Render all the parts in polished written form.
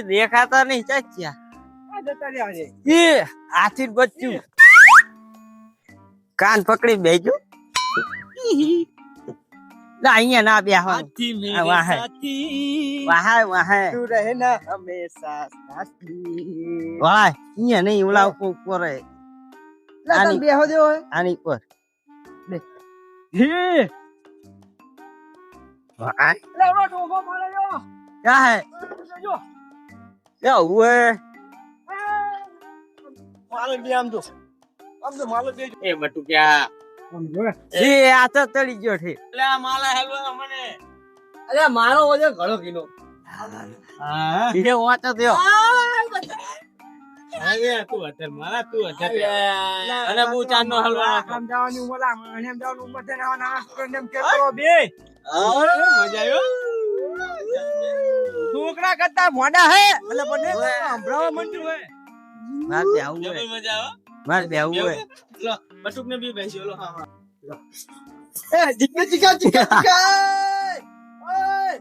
દેખાતા નહીં હાથી બચ્યું કાન પકડી બેજો અહીંયા ના બે અહીંયા નહીં ઓલા ઉપર આની પર क्या है क्या हुआ है मालूम भी हम तो मालूम भी ए बटू क्या ये आता तड़ी जो थे अरे माला हलवा मने अरे मारो वो जो घड़ो किलो हां ये वाचा दयो अरे तू अतर माला तू अतर અને હું ચાંદનો હલવા કામ જવાની ઉમર મને એમ જવાનું ઉમર છે ના એમ કેતો બે મજા આવ્યો છોકરા કરતા મોડા હે એટલે બને સંભળાવા મંડ્યું હે માર બે આવું હે મજા આવે માર બે આવું હે લો બટુક ને બી બેસ્યો લો હા એ જીકે જીકા ઓય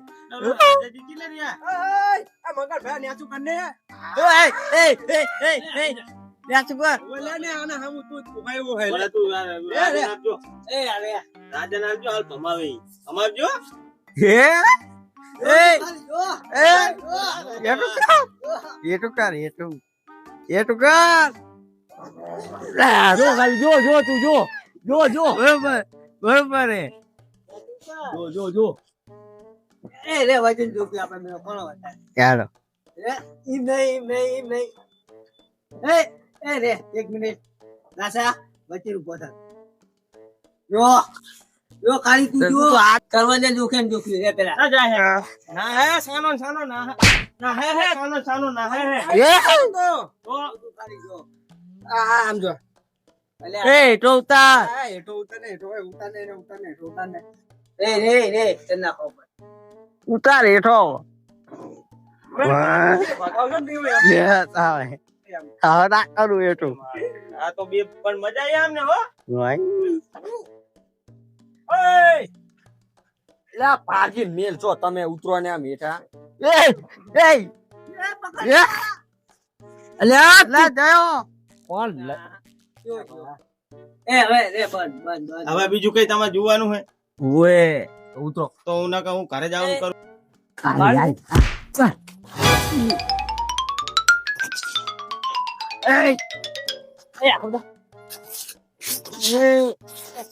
જીકી લે રિયા ઓય આ મગર ભાઈ ન્યાચું કરને ઓય એ ન્યાચું કર ઓલે ને આના હમ તું ભાઈઓ હે ઓલે તું આપજો એ અરે રાજા નામજો હાલ ભમાવજો હે ये तो कर जो बराबर है जो ए रे वजन जो कि आपने मेरा कोण बता यार ई नहीं ए रे एक मिनिट रासा बच्चे रुको था यो काली तू जो हाथ करवा दे जोखे जोखी रे पेला ना जाए ना है सानो ना है सानो ना है ये तो तू काली जो आम जो ए टोता ने ए रे तना को उतार हेठो ये सावे ખાવા કરું એટલું આ તો બે પણ મજા આવી આમને હો લા ભાગી મેલ છો તમે ઉતરો ને આમ હેઠા અલ્યા લા ગયો કોણ હવે રે બંધ હવે બીજું કઈ તમારે જોવાનું હે ઓએ ઉતરો તો હું ના કહું ઘરે જવાનું કરું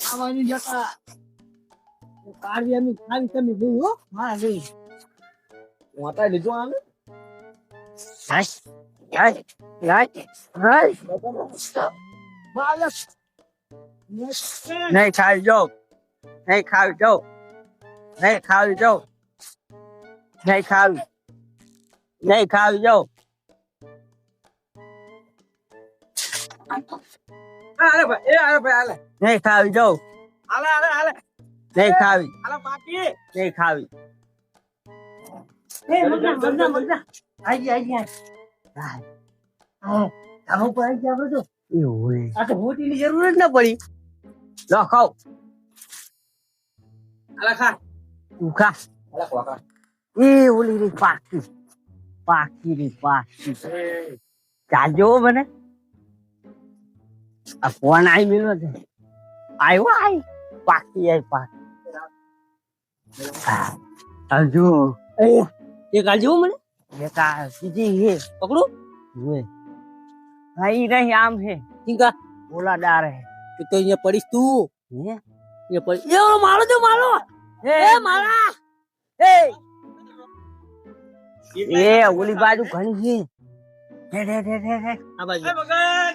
ખાવાની જતા કાર્યની ખાલી તમે ગઈ હો હા ગઈ વાતા લીધો આને નહીં ખાવી જો નહીં ખાવી જો અરે ભાઈ નહીં ખાવી જો હાલે નહીં ખાવી હાલો પાકી નહીં ખાવી એ મજા આઈ હા આમ ઉપર આવી ગયા બધો એ હોય આ તો મોટીની જરૂર જ ન પડી લો ખાવ હાલા ખા ઉખા હાલા ખા એ ઓલી રી પાકી ચાલજો મને આ ફોન આવી મેલો છે આવ્યો પાકી આવજો એક આલજો મને એક આ સીધી હે પકડું વે ભાઈ રહી આમ હે કિંકા બોલા ડાર હે તો અહીંયા પડીશ તું હે ये पड़ी ये मारो जो मारो ए मारा ए ओली बाजू घणी છે ढे आ बाजू बगन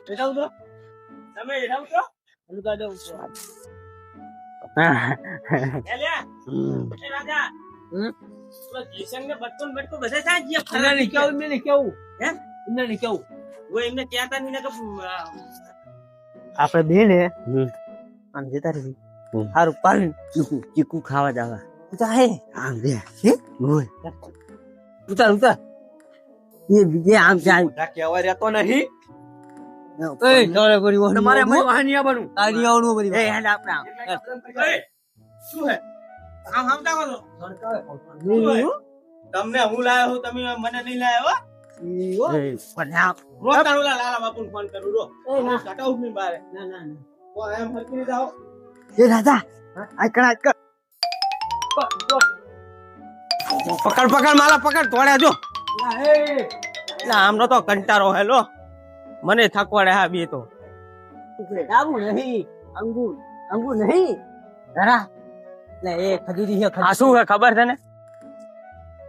बेटा उधर તમે બેઠા છો અલુકા દો એ લે એ રાજા તો જીસન ને બટકુન બધા સાજી ફરા ને કેવું મેને કેવું હે ઇને ને કેવું એમને કહેતા નહીં ને કે આપણે બે ને આમ જતા રહી સારું પાણી ચીકુ ખાવા જાવા ચાહે આમ દે હોય ઉતાર ઉતાર એ બીજે આમ જાય મોટા કેવા રહેતો નહીં એ તારે બરી વાહન તમારે અમારી વાહની આવવાનું તારી આવવાનું બરી એ હેડ આપણા શું હે આમ સમજાવો છો તમને હું લાયો હું તમે મને નહીં લાયો હો લાલા બાપુ ફોન કરું રો કટાઉટ ની બારે ના એમ હરકી જાઓ એ રાજા આકડા પકડ માલા પકડ તોડ્યા જો આમનો તો કંટારો હેલો મને થકવાડે હા બે તો ડાબુ નહીં અંગુર નહીં જરા લે એ ખજૂરી છે આ શું હે ખબર છે ને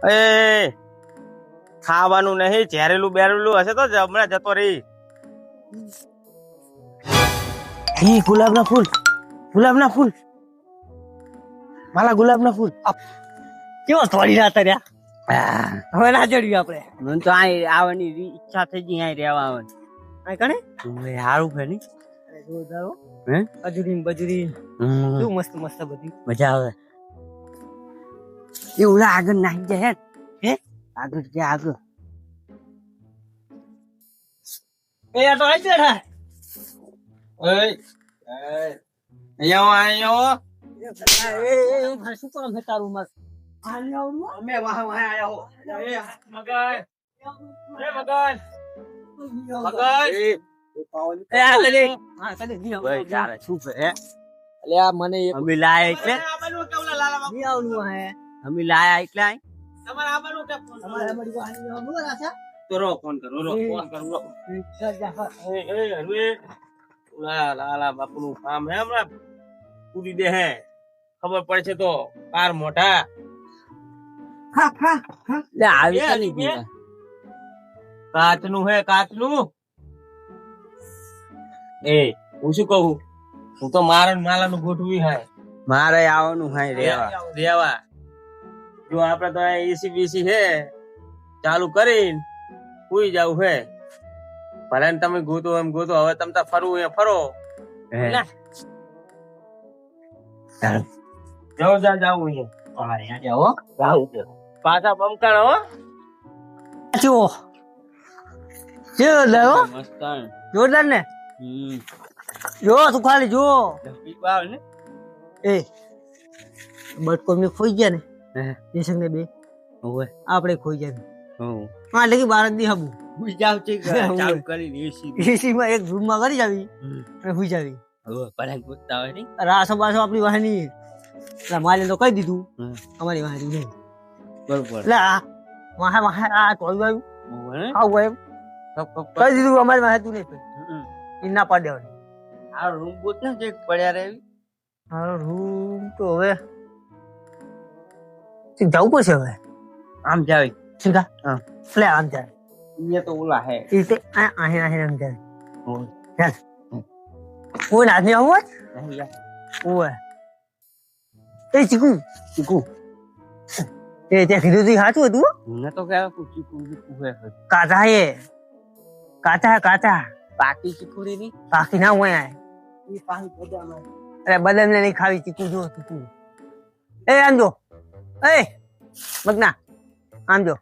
એ ખાવાનું નહીં ઝેરેલું બેરેલું હશે તો હમણાં જતો રહી ગુલાબના ફૂલ માલા ગુલાબના ફૂલ કેવો તોડી રહ્યા રહ્યા હવે ના જડ્યું આપણે મને તો આ આવવાની ઈચ્છા થઈ ગઈ અહીં રહેવા આવવાની આ કણે સારું છે ને જોરદાર હે અજુરી બજુરી શું મસ્ત બધી મજા આવે એ ઓલા આગળ નાખી જાય હે આગળ કે આગળ એ આ તો આઈ ચડા અહીંયા શું કરો છે તારું મસ્ત અમે વાહ આયા હો લાલા બાપુ નું કામ હે હમણાં પૂરી દે હે ખબર પડશે તો કાર મોટા કાચનું હે કાચનું એ હું શું કહું હું તો માલાનું ગોઠવી હે મારે આવવાનું હે રેવા જો આપડે તો એસી બીસી હે ચાલુ કરીને સુઈ જવું હે ભલે તમે ગોતો એમ ગોતો હવે તમે તો ફરવું એ ફરો જાવું પાછા પમકાણ હો જોરદાર ને જો તું ખાલી જો એ બટકો ને ખોઈ ગયા ને દેશક ને બે આપણે ખોઈ ગયા હા લેકી બાર દી હબુ ચાલુ કરી એસી માં એક રૂમ માં કરી જાવી અને હુઈ જાવી રાસો બાસો આપણી વાહની માલે તો કહી દીધું અમારી વાહની નહીં બરોબર એટલે વાહે આ તોડ્યું આવ્યું આવું એમ કહી દીધું અમારી વાહે તું નહીં એ ના પાડે આ રૂમ બોટ ને જે પડ્યા રહે રૂમ તો હવે જવું પડશે હવે આમ જાવી સીધા એટલે આમ જાય ये तो ओला है इसे आहे रंग चल चल वो नाचने आऊँ वो है ए चिकू ये क्या खरीदो थी हाथ वो तू मैं तो कह रहा हूँ चिकू है काचा है काचा बाकी चिकू रे नहीं बाकी ना हुआ है ये पानी बदलना अरे बदलने नहीं खावी चिकू जो चिकू ए आम जो ए मगना आम जो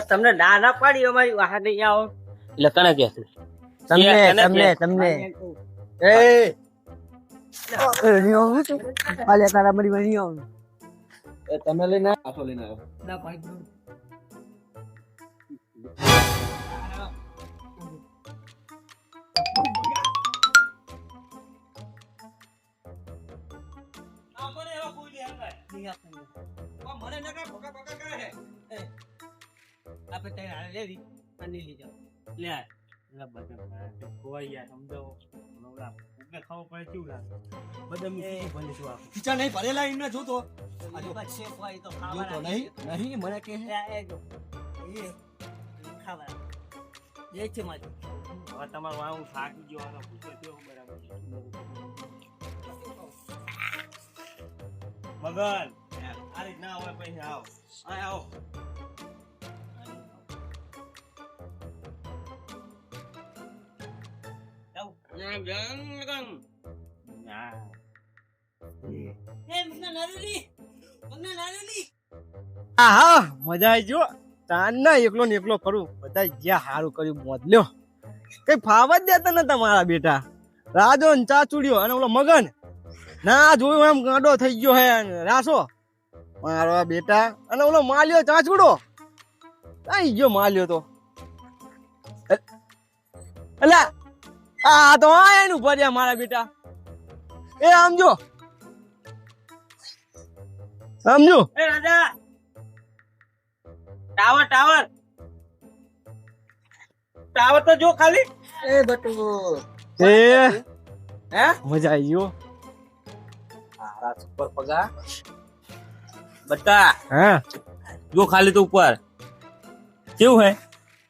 તમને ના પાડી અમારી વાહન નહીં આવો એટલે કને કે તમને એ નહીં આવું છું આલે તારા મરી નહીં આવું એ તમે લઈને આસો લઈને આવ્યો ના ભાઈ મને ના કા ભોકા કરે હે આપણે તૈયાર હાલે લેવી અને લઈ જાવ લે ના બધા કોઈ યાર સમજાવો નવરા ઉકે ખાવ પડે કેવું લાગે બધા મે ભલે શું આપો ખીચા નહીં ભરેલા ઇને જોતો આ જો શેફ હોય તો ખાવાના નહીં મને કે એ જો એ ખાવા જે છે માજો હવે તમારું આવું થાકી ગયો અને પૂછો કેવું બરાબર મગન આ રીત ના હોય પછી આવો હા મજા આવી જો તાન ના એકલો ને એકલો કરું બધા જ્યાં સારું કર્યું મોજ લ્યો કઈ ફાવા જ દેતા નતા મારા બેટા રાજો ને ચાચુડ્યો અને ઓલો મગન ના જોયું એમ ગાંડો થઈ ગયો હે રાસો મારો બેટા અને ઓલો માલ્યો ચાચુડો કઈ ગયો માલ્યો તો અલા આ તો એનું ભર્યા મારા બેટા એ આમજો સમજો એ રાજા ટાવર ટાવર ટાવર તો જો ખાલી એ બટુ એ હે મજા આવી ગયો આરા સુપર પગા બટા હા જો ખાલી તો ઉપર કેવું હે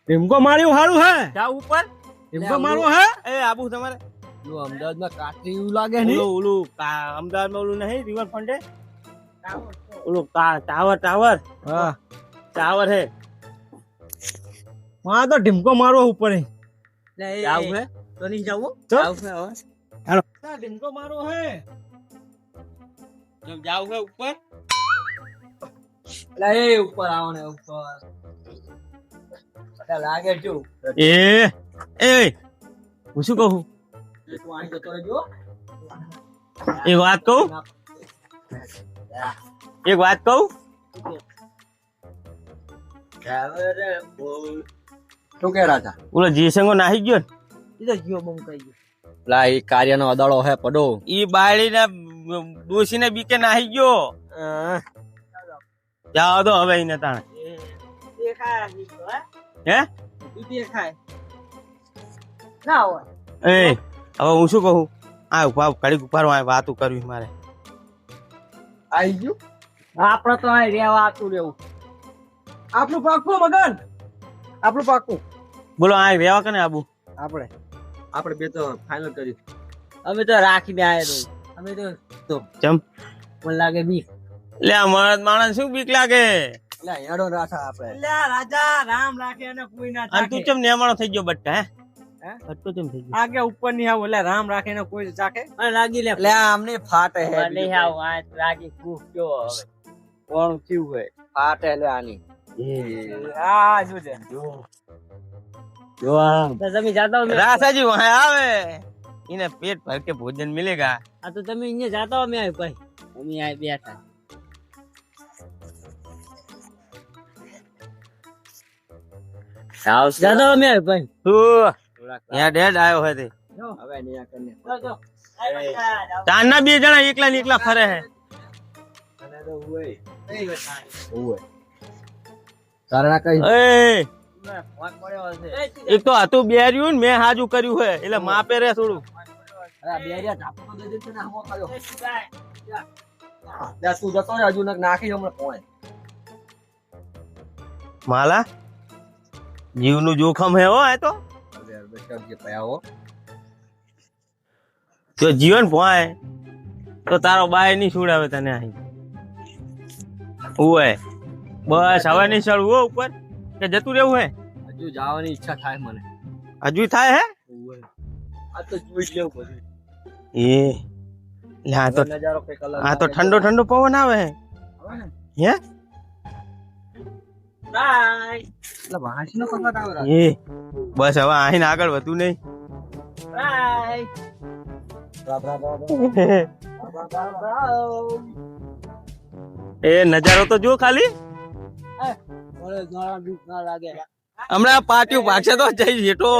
ટીમકો માર્યું સારું હે જા ઉપર ટીમકો મારવો હે એ આબુ તમારે લો અમદાવાદમાં કાટરી એવું લાગે ને ઓલું અમદાવાદમાં ઓલું નહીં રિવરફ્રન્ટ ઓલું ટાવર ટાવર હા ટાવર હે વહાં તો ટીમકો મારવો ઉપર હે જાવું હે તો નહીં જાવું તો? જાવું હે હવે હાલો ટીમકો મારવો હે જબ જાવું હે ઉપર લે એ ઉપર આવો ને ઉપર અરે લાગે જો એ એ હું શું કહું તું આઈ જતો રહેજો એક વાત કહું શું કે રાજા ઓલો જીસંગો નાહી ગયો ને ઈ તો જીઓ બમ કહી ગયો લા ઈ કાર્યનો અદાળો હે પડો ઈ બાળીને ડોસીને બીકે નાહી ગયો જાઓ તો હવે એને તાણે હે ના હોય એ હવે હું શું કહું આ ઉભા ઘડીક ઉભારો આ વાતું કરવી મારે આઈ ગયું આપણે તો આ રેવા આતું રેવું આપણું પાકું મગન આપણું પાકું બોલો આ રેવા કને આબુ આપણે બે તો ફાઇનલ કર્યું અમે તો રાખીને આયા અમે તો ચમ મને લાગે બી લે આ માણસ શું બીક લાગે લે હેડો રાઠા આપણે લે રાજા રામ રાખે અને કોઈ ના અને તું ચમ નેમાણો થઈ ગયો બટ્ટા હે બટ્ટો ચમ થઈ ગયો આગે ઉપર ની આવ લે રામ રાખે ને કોઈ ચાકે અને લાગી લે આમને ફાટે હે નહીં આવ આ લાગી કૂફ જો હવે કોણ થયું હે ફાટે લે આની આ જો છે જો આ તમે જાતા હો રાસાજી વહાં આવે ઇને પેટ ભર के भोजन मिलेगा આ તો તમે અહીંયા જાતા હો મે આય ભાઈ અમે આય બેઠા જાતા હો મે આય ભાઈ यहाँ डेड आयो है ते હવે નિયા કરને ताना 2 जणा एकला ने एकला फरे है અને તો હોય કારણ કઈ ए ફોન પડ્યો હશે एक तो હતું બેર્યું ને મેં હાજુ કર્યું હે એટલે માપે રે થોડું અરે બેરિયા ધાપો દે દે ને હમો કર્યો લે તું જતો રે હજુ નાખી હમણાં ફોન માલા જીવનું જોખમ હે હો આ તો અરે બેટા જે પયા હો જો જીવન ભોય તો તારો બાય નહીં છોડાવે તને અહીં ઓય બસ હવે નહીં ચડવું હો ઉપર કે જતું રહેવું હે હજુ જવાની ઈચ્છા થાય મને હજુ થાય હે આ તો જોઈ લેવું બધું એ લે આ તો નજારો કઈક અલગ આ તો ઠંડો ઠંડો પવન આવે હે હે બાય એટલે વાંચનો કપાટ આવે એ બસ હવે આહીને આગળ વધુ નહીં બાય એ નજારો તો જો ખાલી હમણાં પાટિયું ભાગશે તો જઈ જેટો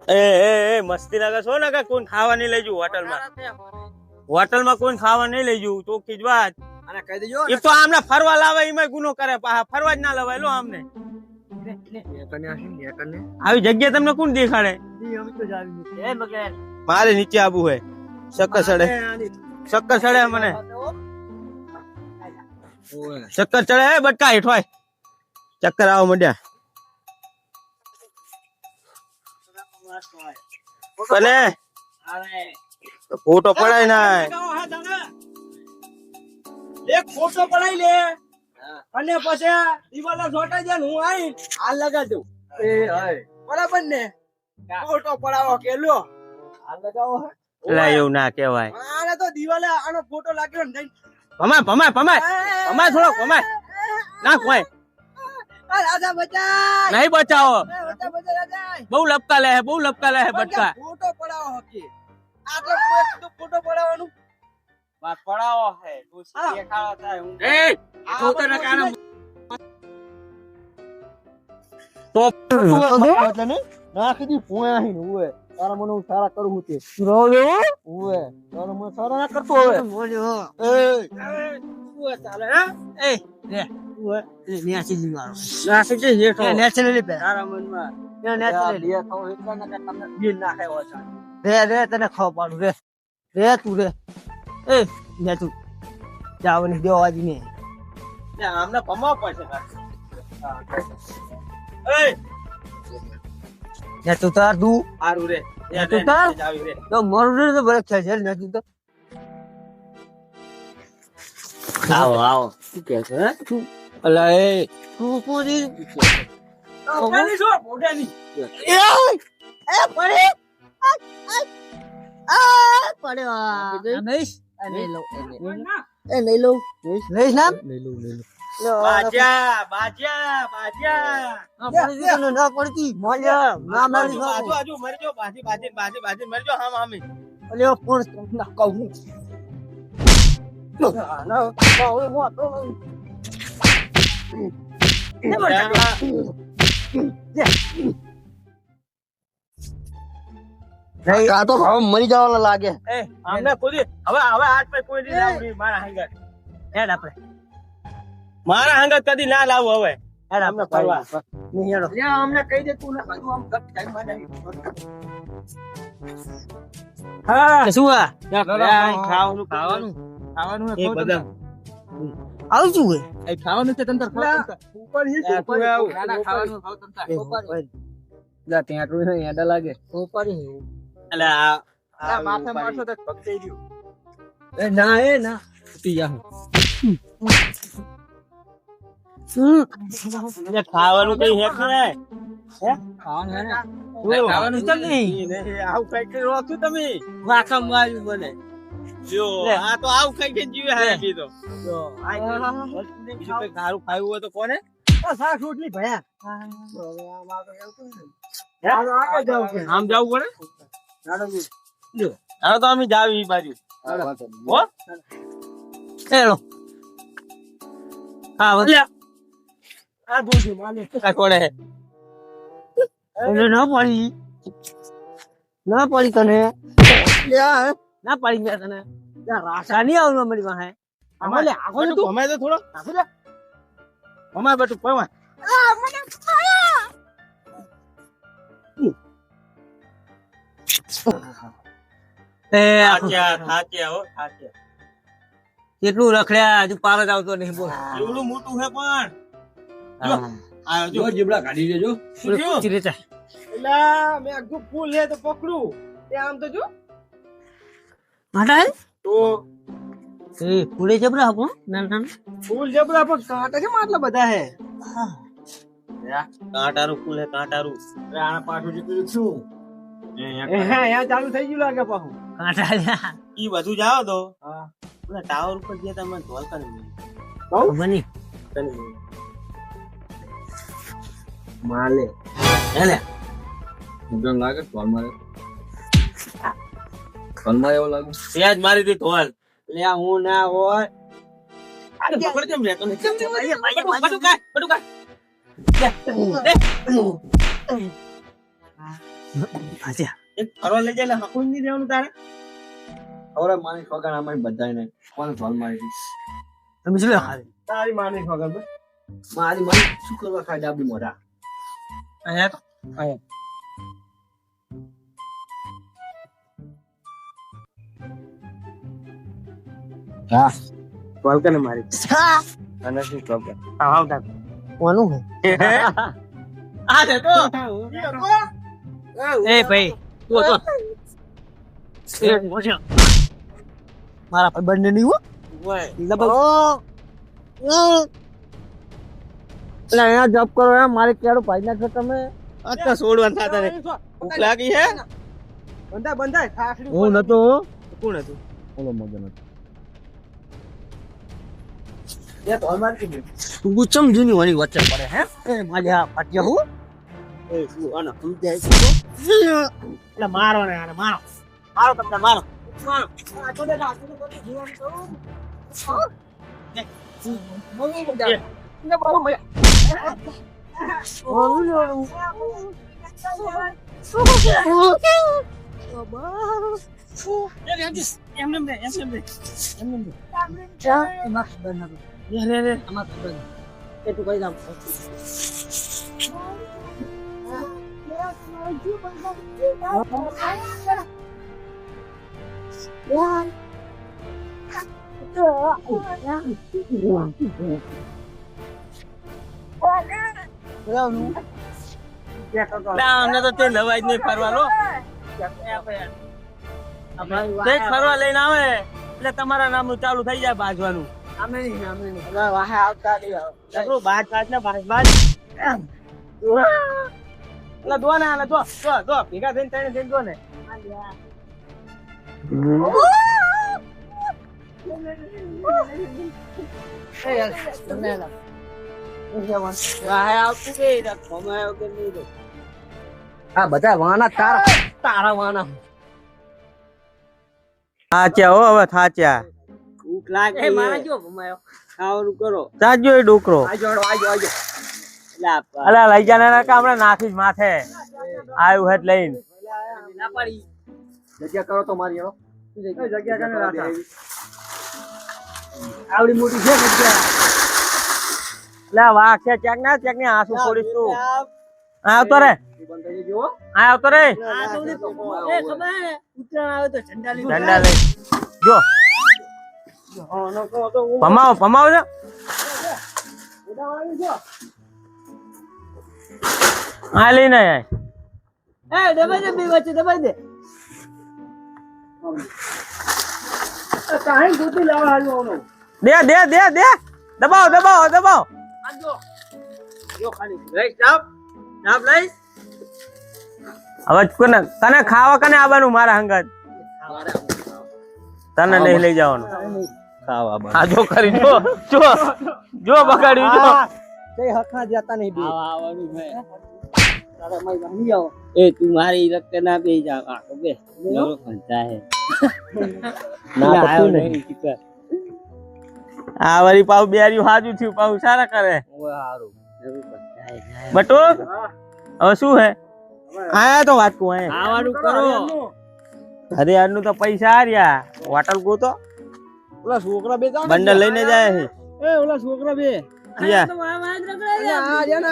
એ મસ્તી ના છો ને કે કોઈ ખાવા નહીં લઈ જવું હોટલમાં કોઈ ખાવા નહીં લઈ જવું ચોખ્ખી જ વાત અને કહી દેજો એક તો આમને ફરવા લાવે એમાં ગુનો કરે ફરવા જ ના લવાય લો આમને આવી જગ્યા તમને કોણ દેખાડે મારે નીચે આવું હે ચક્કર ચડે મને ચક્કર ચડે હે બટકા હેઠવાય ચક્કર આવો મંડ્યા અને ફોટો પડાય ના એક ફોટો પડાઈ લે અને પછી દિવાલા જોટાઈ જાય હું આઈ હાલ લગા દઉં એ હાય બરાબર ને ફોટો પડાવો કે લો આ લગાવો હે એટલે એવું ના કહેવાય. આને તો દિવાલે આનો ફોટો લાગ્યો ને ભમાય થોડો ભમાય ના કોઈ આ રાજા બચાય નહીં બચાવો. રાજા બચાય રાજા બહુ લપકા લે બટકા. ફોટો પડાવો હકી આટલો કોઈ ફોટો પડાવવાનું વાત પડાવો હે તું હા. દેખાવા થાય હું નાખી દી પોયા હી ઓએ તારા મને હું સારા કરું હું તે ઓએ તારા મને સારા ના કરતો હવે ઓએ ચાલે હે ઓએ ન્યાસી દી મારો નાખી દે હેઠો નેચરલી પે તારા મનમાં નેચરલી લે થાઓ એટલા ના કે તમને બિલ નાખે ઓછા રે તને ખાવ પાડું રે તું રે લે તું જાવ ને દેવા આજી ને આમને ભમાવ પડશે ને તું તાર દુ સારું રે તું તાર જાવી રે તો મોરું તો બરક છે ને તું તો આવો શું કહે છે તું અલા એ તું પૂરી મોઢાની છો મોઢાની એ પડે પડ્યો નહીં એ લઈ લઉં લઈશ ના બાજ્યા ના પડતી મોલ્યા ના મારી બાજુ મરજો બાજી મરજો હામી અલ્યો ફોન ના કહું આ તો મરી જવાના લાગે આમને કોઈ હવે આજ પર કોઈ નહીં લાવડી મારા હંગત હેડ આપણે મારા હંગત કદી ના લાવું હવે હેડ અમને ફરવા નહીં હેડો અમને કહી દે તું ના આમ ગપ ટાઈમ માં શું આ ખાવાનું એ બધા આવું શું હોય એ ખાવાનું છે તંતર ઉપર જા ત્યાં તો હેડા લાગે ઉપર એટલે આ માથે મારશો તો પકડી ગયું એ ના ઉતી જા ખાવાનું કઈ હેક ને ખાવાનું હે ને ખાવાનું ચાલ નહીં આવું કઈ કઈ રોતું તમે વાખમ વાળ્યું મને જો આ તો આવું કઈ કે જીવે હે બીજો જો બીજું કઈ ખારું ખાવું હોય તો કોને શાક રોટલી ભયા આમ જાવું પડે હવે તો અમે જાવી બાજુ હો હેલો હા લ્યા આ બોજી માને આ કોણે એને ના પડી તને ના પડી ગયા તને રાસા નહીં આવવાનું અમારી પાસે અમારે આગો ને તું ભમાય તો થોડો ભમાય બટુ ભમાય થાક્યા કેટલું રખડ્યા હજુ પાર જ આવતો નહીં બોલ એવડું મોટું છે પણ જો જીબડા કાઢી દેજો એલા મે આગુ ફૂલ લે તો પકડું તે આમ તો જો માટા તો એ ફૂલે જબરા આપો નાના ફૂલ જબરા પણ કાંટા કેમ આટલા બધા હે કાંટારું ફૂલ હે કાંટારું આના પાછું જીતું છું યા ચાલુ થઈ ગયું લાગે પાછું કાંટા ઈ બધું જાવ તો હા ઓલા ટાવર ઉપર જે તમે ધોલકા નહીં બની માલે હેલે ગન લાગે ધોલ મારે એવો લાગે સેજ મારી દી ધોલ લે હું ના હોય અરે પકડ કેમ રહેતો ને બધું કાય આજા એક ફરવા લઈ જાય હકું નહીં દેવાનું તારે હવે માની છોકરા અમારી બધાને કોણ ધોલ મારી દીધી તમે શું ખાલી તારી માની ખબર મારી મારી શું કરવા ખાય ડાબી મોઢા અહીંયા તો અહીંયા હા કોલ કરે મારી અને શું ખબર આવ તા કોનું હે આ દે તો એ ભાઈ તું તો મારા ભાઈ બંને નહીં હો એટલે અહીંયા જોબ કરો મારે ક્યારે ભાઈ ના છો તમે આ તો છોડવાનું થતા નહીં. ભૂખ લાગી હે? બંધાય થાકડી હું નતો કોણ હતું? ઓલો મગન હતો. એ તો અમાર કે તું ગુચમ જૂની વાની વચ્ચે પડે હે? એ માજા પાટિયા હું એ શું આના સમજાય છે એટલે મારો ને આને મારો મારો તમને મારો મારો આ તો દે આ તો જીવન કરું મમ્મી મજા ને બાબા મજા અમને તો તે લવાય જ નહીં ફરવાનો. તે ફરવા લઈને આવે એટલે તમારા નામનું ચાલુ થઈ જાય બાજવાનું. વાહે આવતા નકરું બાજ ને બાજ એટલે દો ને આને દો ભેગા થઈને તને દો ને. આ બધા વાના તારા વાના થાચ્યા હો હવે થાચ્યા. ભૂખ લાગે મારા જો ભમાયો ખાવાનું કરો સાજો એ ડોકરો આજો અલા લઈ જાને ના કે હમણાં નાખીશ માથે આવ્યું હેત લઈને. ના પાડી જગ્યા કરો તો મારી હેડો. જગ્યા કને રાખા આવડી મોટી છે જગ્યા અલા વાઘ છે ચેક ને આંસુ છોડીશ તું. આવતો રે બંધ થઈ જજો. આવતો રે આ તો એ ખબર હે ઉત્તરાયણ આવે તો ઝંડા લઈ ઝંડા લઈ જો ભમાવો છે. આ લઈને આય. એ દબાઈ દે બે વચ્ચે દબાઈ દે કાઈ ગોતી લાવા હાલવાનો દે દબાવો આજો જો ખાલી લઈ ચાપ લઈ હવે તને ખાવા કને આવવાનું મારા હંગત તને નહીં લઈ જવાનું ખાવા આ જો કરી જો બગાડ્યું જો કઈ હકના જતા નહીં બે આવવાનું છે. તારા મય ભાંગી આવો એ તું મારી રક્ત ના બે જા આ બે નરો ખંચા હે ના પતું નહીં આ વારી પાવ બેરી હાજુ થયું પાવ સારા કરે ઓય હારું જરૂર બતાય બટુ હવે શું હે આયા તો વાત કો આયા ખાવાનું કરો અરે યારનું તો પૈસા હાર્યા હોટલ કો તો ઓલા છોકરા બે જાવ બંડલ લઈને જાય છે એ ઓલા છોકરા બે યા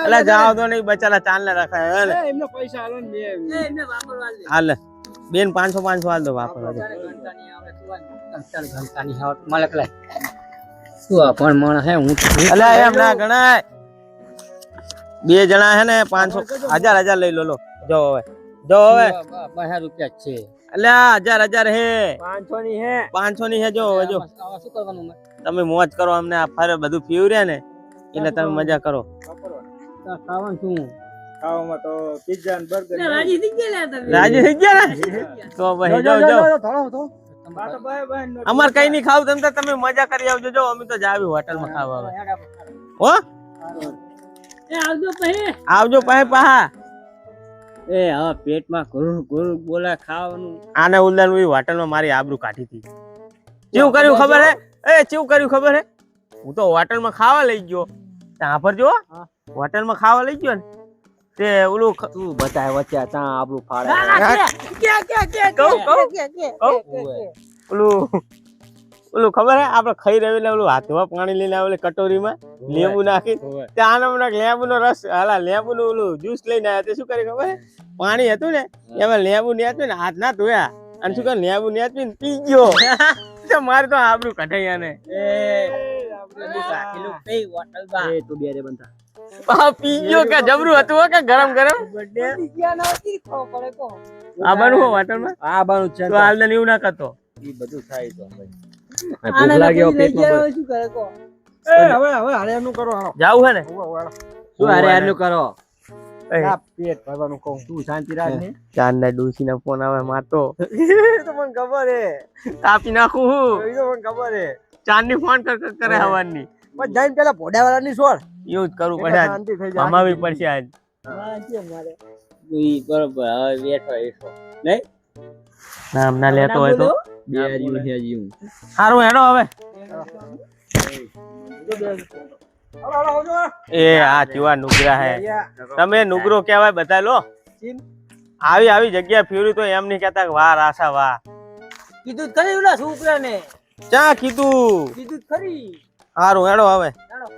અલા જાવ તો નહીં બચારા ચાલ ને રખાય હે ને એમને પૈસા આલો ને બે એમને વાપરવા દે હાલ બેન 500 હાલ દો વાપરવા દે ઘંટાની આવે ઘંટાની હાવટ માલક લાય શું આ પણ મણ હે હું અલા એમ ના ગણાય બે જણા હે ને 500 1000 લઈ લો જો હવે 2000 રૂપિયા છે અલ્યા 1000 હે 500 ની હે 500 ની હે જો હવે જો શું કરવાનું મે તમે મોજ કરો અમને આ ફરે બધું પીવર્યા ને એટલે તમે મજા કરો. ખાવાનું શું ખાવામાં તો પિઝા ને બર્ગર રાજી થઈ ગયા તમે રાજી થઈ ગયા ને તો ભાઈ જો થોડો અમાર કઈ નહીં ખાવું તમે મજા કરી આવજો. જો અમે તો જાવી હોટલ માં ખાવા હવે હો એ આવજો પહે આવજો પાહા એ હા પેટમાં ગુરુ બોલા ખાવાનું આને ઉલ્લાન હોટલ માં મારી આબરૂ કાઢી હતી. કેવું કર્યું ખબર હે હું તો હોટલ માં ખાવા લઈ ગયો ત્યાં પર જો હોટલ માં ખાવા લઈ ગયો ને તે ઓલું તું બતાય વચ્ચે ત્યાં આપણું ફાળે ઓલું ખબર હે આપડે ખાઈ રહેલા ઓલું હાથમાં પાણી લઈને આવેલે કટોરીમાં લીંબુ નાખી ત્યાં લીંબુ નો રસ લીંબુ નું ઓલું જ્યુસ લઈને આવ્યા. તે શું કરે ખબર હે પાણી હતું ને એમાં લીંબુ નેચવી ને હાથ ના ધોયા અને શું કરે લીંબુ નેચવી ને પી ગયો. મારે તો આબરૂ કઢાઈ ને પી ગયો કે જબરું હતું કે ગરમ આબાનું હોટલ માં આબાનું છે તો હાલ ને એવું ના કરતો ઈ બધું થાય તો ભૂખ લાગ્યો પેટમાં શું કરે કો હવે હારે એનું કરો હાલો જાવું હે ને શું હારે આનું કરો પેટ ભરવાનું કહું તું શાંતિ રાખ ને ચાર ના ડોસી ના ફોન આવે મારતો તો મને ખબર હે કાપી નાખું હું એ તો મને ખબર હે ચાર ની ફોન કરે હવાની બસ જઈને પેલા ભોડાવાળાની છોડ એવું જ કરવું પડે આજ. શાંતિ થઈ જાય ભમાવી પડશે આજ મારે ઈ બરોબર હવે બેઠો નહીં નામ ના લેતો હોય તો સારું હેડો હવે એ આ ચીવા નુગરા હે તમે નુગરો કહેવાય બધા લો આવી જગ્યા ફેર્યું તો એમ નહીં કહેતા કે વાહ રાસા વાહ કીધું ખરી ઓલા છોકરા ને ચા કીધું કીધું ખરી સારું હેડો હવે હેડો.